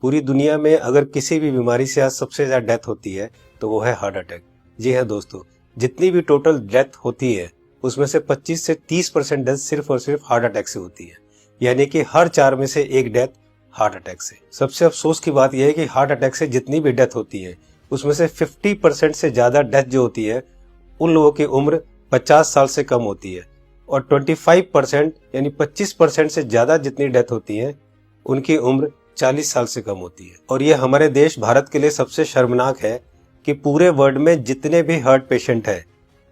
पूरी दुनिया में अगर किसी भी बीमारी से आज सबसे ज्यादा डेथ होती है तो वो है हार्ट अटैक। जी हाँ दोस्तों, जितनी भी टोटल डेथ होती है उसमें से 25 से 30% डेथ सिर्फ और सिर्फ हार्ट अटैक से होती है, यानी कि हर 4 में से एक डेथ हार्ट अटैक से। सबसे अफसोस की बात यह है कि हार्ट अटैक से जितनी भी डेथ होती है उसमें से 50% से ज्यादा डेथ जो होती है उन लोगों की उम्र 50 साल से कम होती है, और 25% यानी 25% से ज्यादा जितनी डेथ होती है उनकी उम्र 40 साल से कम होती है। और ये हमारे देश भारत के लिए सबसे शर्मनाक है कि पूरे वर्ल्ड में जितने भी हार्ट पेशेंट हैं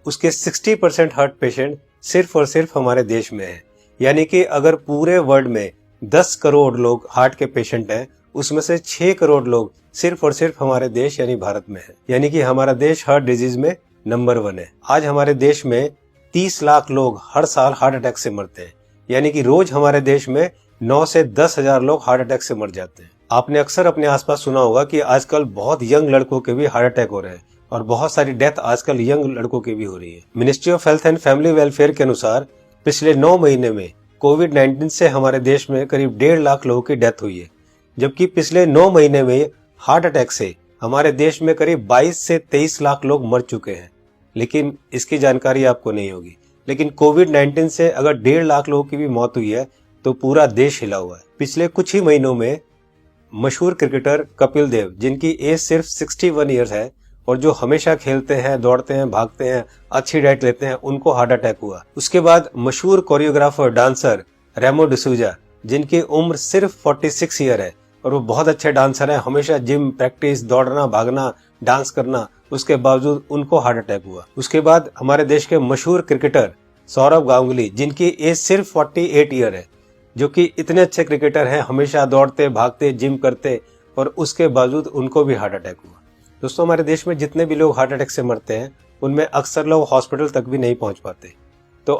उसके 60% हार्ट पेशेंट सिर्फ और सिर्फ हमारे देश में है। यानी कि अगर पूरे वर्ल्ड में 10 करोड़ लोग हार्ट के पेशेंट हैं उसमें से 6 करोड़ लोग सिर्फ और सिर्फ हमारे देश यानी भारत में है। यानी कि हमारा देश हार्ट डिजीज में नंबर 1 है। आज हमारे देश में 30 लाख लोग हर साल हार्ट अटैक से मरते हैं, यानी कि रोज हमारे देश में 9 से 10 हजार लोग हार्ट अटैक से मर जाते हैं। आपने अक्सर अपने आसपास सुना होगा कि आजकल बहुत यंग लड़कों के भी हार्ट अटैक हो रहे हैं और बहुत सारी डेथ आजकल यंग लड़कों की भी हो रही है। Ministry of health and family welfare के अनुसार पिछले 9 महीने में कोविड-19 से हमारे देश में करीब 1.5 लाख लोगों की डेथ हुई है, जबकि पिछले 9 महीने में हार्ट अटैक से हमारे देश में करीब 22 से 23 लाख लोग मर चुके हैं। लेकिन इसकी जानकारी आपको नहीं होगी, लेकिन कोविड-19 से अगर 1.5 लाख लोगों की भी मौत हुई है तो पूरा देश हिला हुआ है। पिछले कुछ ही महीनों में मशहूर क्रिकेटर कपिल देव, जिनकी एज सिर्फ 61 ईयर्स है और जो हमेशा खेलते हैं, दौड़ते हैं, भागते हैं, अच्छी डाइट लेते हैं, उनको हार्ट अटैक हुआ। उसके बाद मशहूर कोरियोग्राफर डांसर रेमो डिसूजा, जिनकी उम्र सिर्फ 46 ईयर है और वो बहुत अच्छे डांसर हैं, हमेशा जिम, प्रैक्टिस, दौड़ना, भागना, डांस करना, उसके बावजूद उनको हार्ट अटैक हुआ। उसके बाद हमारे देश के मशहूर क्रिकेटर सौरव गांगुली, जिनकी एज सिर्फ 48 ईयर है, जो कि इतने अच्छे क्रिकेटर हैं, हमेशा दौड़ते, भागते, जिम करते, और उसके बावजूद उनको भी हार्ट अटैक हुआ। दोस्तों, हमारे देश में जितने भी लोग हार्ट अटैक से मरते हैं उनमें अक्सर लोग हॉस्पिटल तक भी नहीं पहुंच पाते। तो